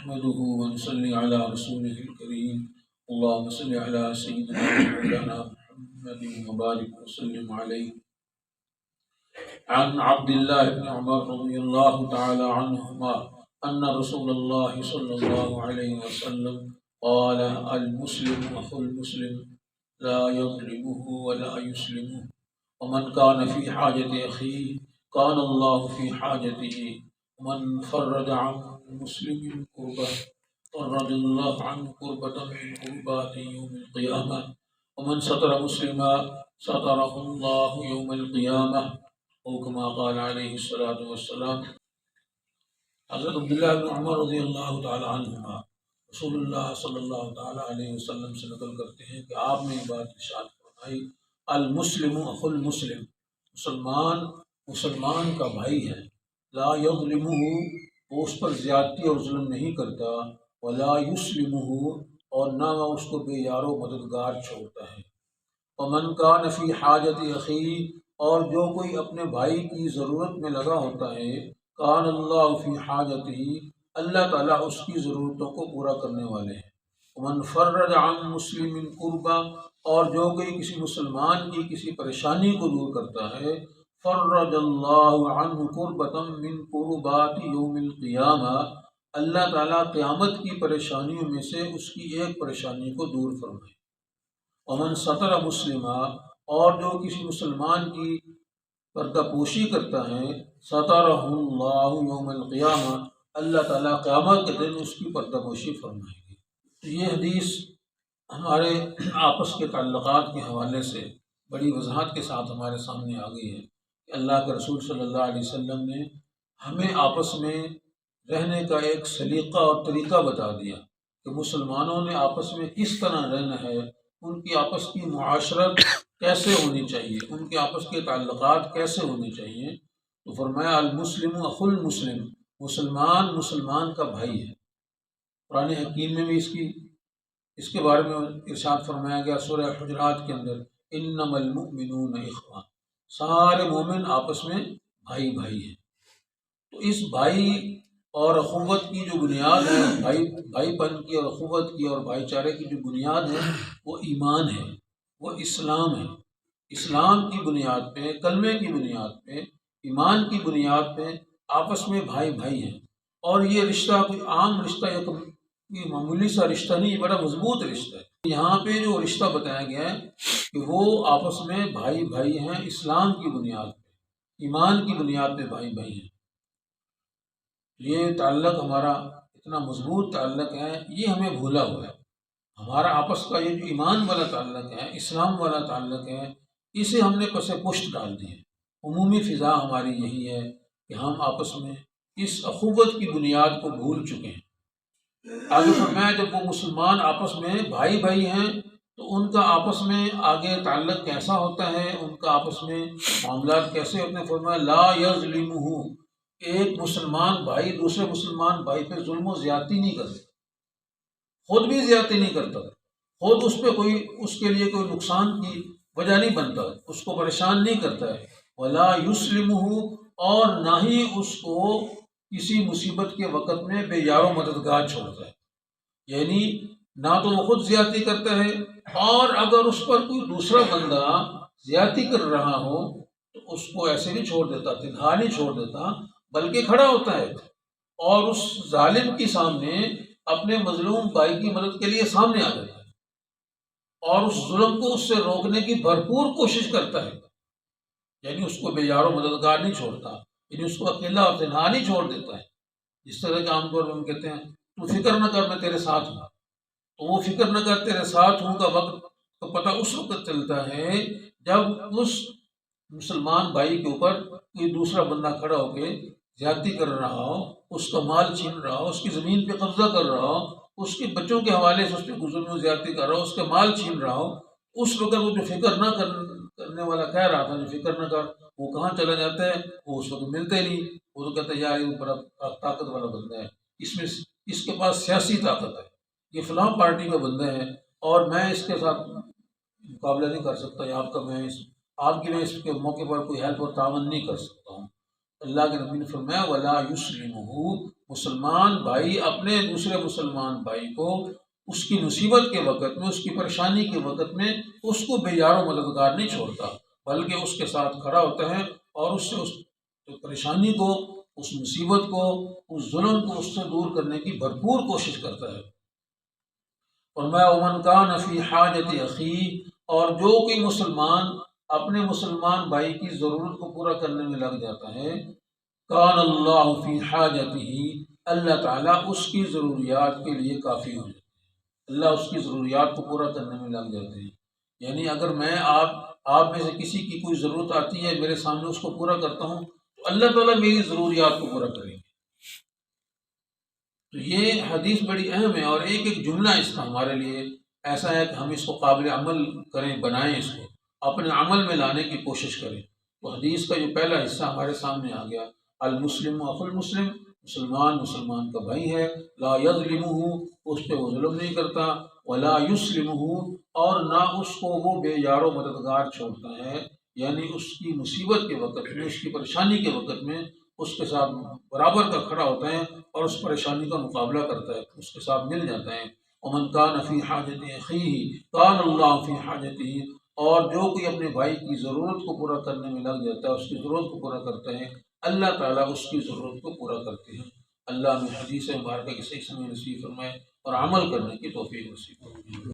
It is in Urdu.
نحمده ونصلي على رسوله الكريم اللهم صل على سيدنا مولانا محمد وبارك وسلم عليه. عن عبد الله بن عمر رضي الله تعالى عنهما أن رسول الله صلى الله عليه وسلم قال المسلم أخو المسلم لا يظلمه ولا يسلمه ومن كان في حاجة أخيه كان الله في حاجته ومن فرج عن مسلم كربة فرج الله عنه كربة من كربات يوم القيامة ومن ستر مسلما ستره الله يوم القيامة او كما قال علیہ الصلوۃ والسلام۔ حضرت عبداللہ بن عمر رضی اللہ تعالی عنہما رسول اللہ صلی اللہ تعالی علیہ وسلم سے نقل کرتے ہیں کہ آپ نے یہ بات ارشاد فرمائی، المسلم اخو المسلم، مسلمان کا بھائی ہے، لا یظلمہ، وہ اس پر زیادتی اور ظلم نہیں کرتا، ولا یسلمہ، اور نہ وہ اس کو بے یار و مددگار چھوڑتا ہے، ومن کان فی حاجت اخی، اور جو کوئی اپنے بھائی کی ضرورت میں لگا ہوتا ہے، کان اللہ فی حاجتہ، اللہ تعالیٰ اس کی ضرورتوں کو پورا کرنے والے ہیں، ومن فرج عن مسلم کربہ، اور جو کوئی کسی مسلمان کی کسی پریشانی کو دور کرتا ہے، فرج اللہ عنہ کربۃ من کربات یوم القیامہ، اللہ تعالیٰ قیامت کی پریشانیوں میں سے اس کی ایک پریشانی کو دور فرمائے، ومن ستر مسلمہ، اور جو کسی مسلمان کی پردہ پوشی کرتا ہے، سترہ اللہ یوم القیامہ، اللہ تعالیٰ قیامت کے دن اس کی پردہ پوشی فرمائے گی۔ تو یہ حدیث ہمارے آپس کے تعلقات کے حوالے سے بڑی وضاحت کے ساتھ ہمارے سامنے آ گئی ہے کہ اللہ کے رسول صلی اللہ علیہ وسلم نے ہمیں آپس میں رہنے کا ایک سلیقہ اور طریقہ بتا دیا کہ مسلمانوں نے آپس میں کس طرح رہنا ہے، ان کی آپس کی معاشرت کیسے ہونی چاہیے، ان کے آپس کے تعلقات کیسے ہونے چاہیے۔ تو فرمایا المسلم اخو المسلم، مسلمان کا بھائی ہے۔ قرآن حکیم میں بھی اس کے بارے میں ارشاد فرمایا گیا سورہ حجرات کے اندر، انما المؤمنون اخوہ، سارے مومن آپس میں بھائی ہیں۔ تو اس بھائی اور اخوت کی جو بنیاد ہے، بھائی پن کی اور اخوت کی اور بھائی چارے کی جو بنیاد ہے وہ ایمان ہے، وہ اسلام ہے۔ اسلام کی بنیاد پہ، کلمے کی بنیاد پہ، ایمان کی بنیاد پہ آپس میں بھائی ہیں، اور یہ رشتہ کوئی عام رشتہ یا کوئی معمولی سا رشتہ نہیں، بڑا مضبوط رشتہ ہے۔ یہاں پہ جو رشتہ بتایا گیا ہے کہ وہ آپس میں بھائی ہیں، اسلام کی بنیاد پہ، ایمان کی بنیاد پہ بھائی ہیں۔ یہ تعلق ہمارا اتنا مضبوط تعلق ہے، یہ ہمیں بھولا ہوا ہے۔ ہمارا آپس کا یہ جو ایمان والا تعلق ہے، اسلام والا تعلق ہے، اسے ہم نے پس پشت ڈال دی ہے۔ عمومی فضا ہماری یہی ہے کہ ہم آپس میں اس اخوت کی بنیاد کو بھول چکے ہیں۔ آگے فرمایا جب وہ مسلمان آپس میں بھائی ہیں تو ان کا آپس میں آگے تعلق کیسا ہوتا ہے، ان کا آپس میں معاملات کیسے ہوتے ہیں۔ فرمایا لا یظلمہ، ایک مسلمان بھائی دوسرے مسلمان بھائی پہ ظلم و زیادتی نہیں کرتا، خود بھی زیادتی نہیں کرتا، خود اس کے لیے کوئی نقصان کی وجہ نہیں بنتا، اس کو پریشان نہیں کرتا ہے، ولا یسلمہ، اور نہ ہی اس کو کسی مصیبت کے وقت میں بے یار و مددگار چھوڑتا ہے۔ یعنی نہ تو وہ خود زیادتی کرتا ہے، اور اگر اس پر کوئی دوسرا بندہ زیادتی کر رہا ہو تو اس کو ایسے نہیں چھوڑ دیتا، تنہا نہیں چھوڑ دیتا، بلکہ کھڑا ہوتا ہے اور اس ظالم کے سامنے اپنے مظلوم بھائی کی مدد کے لیے سامنے آ جاتا ہے، اور اس ظلم کو اس سے روکنے کی بھرپور کوشش کرتا ہے۔ یعنی اس کو بے یار و مددگار نہیں چھوڑتا، یعنی اس کو اکیلا اور تنہا نہیں چھوڑ دیتا ہے۔ جس طرح کہ عام طور پر ہم کہتے ہیں تو فکر نہ کر میں تیرے ساتھ ہوں، تو وہ فکر نہ کر تیرے ساتھ ہوں کا وقت تو پتہ اس وقت چلتا ہے جب اس مسلمان بھائی کے اوپر کوئی دوسرا بندہ کھڑا ہو کے زیادتی کر رہا ہو، اس کا مال چھین رہا ہو، اس کی زمین پہ قبضہ کر رہا ہو، اس کے بچوں کے حوالے سے اس پہ ظلم و زیادتی کر رہا ہو، اس کے مال چھین رہا ہو، اس وقت وہ جو فکر نہ کرنے والا کہہ رہا تھا جو فکر نہ کر، وہ کہاں چلا جاتا ہے؟ وہ اس وقت ملتے نہیں، وہ تو کہتا ہے یار یہ بڑا طاقت والا بندہ ہے، اس کے پاس سیاسی طاقت ہے، یہ فلاں پارٹی کا بندہ ہے، اور میں اس کے ساتھ مقابلہ نہیں کر سکتا، یا آپ کی میں اس کے موقع پر کوئی ہیلپ اور تعاون نہیں کر سکتا ہوں۔ اللہ کے نبی نے فرمایا ولا یسلمہ، مسلمان بھائی اپنے دوسرے مسلمان بھائی کو اس کی مصیبت کے وقت میں، اس کی پریشانی کے وقت میں اس کو بے یار و مددگار نہیں چھوڑتا، بلکہ اس کے ساتھ کھڑا ہوتا ہے اور اس سے اس پریشانی کو، اس مصیبت کو، اس ظلم کو اس سے دور کرنے کی بھرپور کوشش کرتا ہے۔ اور میں ومن کان فی حاجت اخی، اور جو کوئی مسلمان اپنے مسلمان بھائی کی ضرورت کو پورا کرنے میں لگ جاتا ہے، کان اللہ فی حاجتہ، اللہ تعالیٰ اس کی ضروریات کے لیے کافی ہو جاتا ہے، اللہ اس کی ضروریات کو پورا کرنے میں لگ جاتے ہیں۔ یعنی اگر میں آپ میں سے کسی کی کوئی ضرورت آتی ہے، میرے سامنے اس کو پورا کرتا ہوں، تو اللہ تعالیٰ میری ضروریات کو پورا کریں گے۔ تو یہ حدیث بڑی اہم ہے، اور ایک ایک جملہ اس کا ہمارے لیے ایسا ہے کہ ہم اس کو قابل عمل کریں، بنائیں، اس کو اپنے عمل میں لانے کی کوشش کریں۔ تو حدیث کا جو پہلا حصہ ہمارے سامنے آ گیا، المسلم اخو المسلم، مسلمان مسلمان کا بھائی ہے، لا یظلمہ، اس پہ وہ ظلم نہیں کرتا، ولا یسلمہ، اور نہ اس کو وہ بے یار و مددگار چھوڑتا ہے، یعنی اس کی مصیبت کے وقت میں، اس کی پریشانی کے وقت میں اس کے ساتھ برابر کا کھڑا ہوتا ہے اور اس پریشانی کا مقابلہ کرتا ہے، اس کے ساتھ مل جاتا ہے۔ ومن کان فی حاجت اخیہ کان اللہ فی حاجتہ، اور جو کوئی اپنے بھائی کی ضرورت کو پورا کرنے میں لگ جاتا ہے، اس کی ضرورت کو پورا کرتا ہے، اللہ تعالیٰ اس کی ضرورت کو پورا کرتے ہیں۔ اللہ ہمیں حدیث مبارکہ کی صحیح سمجھ نصیب فرمائے اور عمل کرنے کی توفیق نصیب فرمائے۔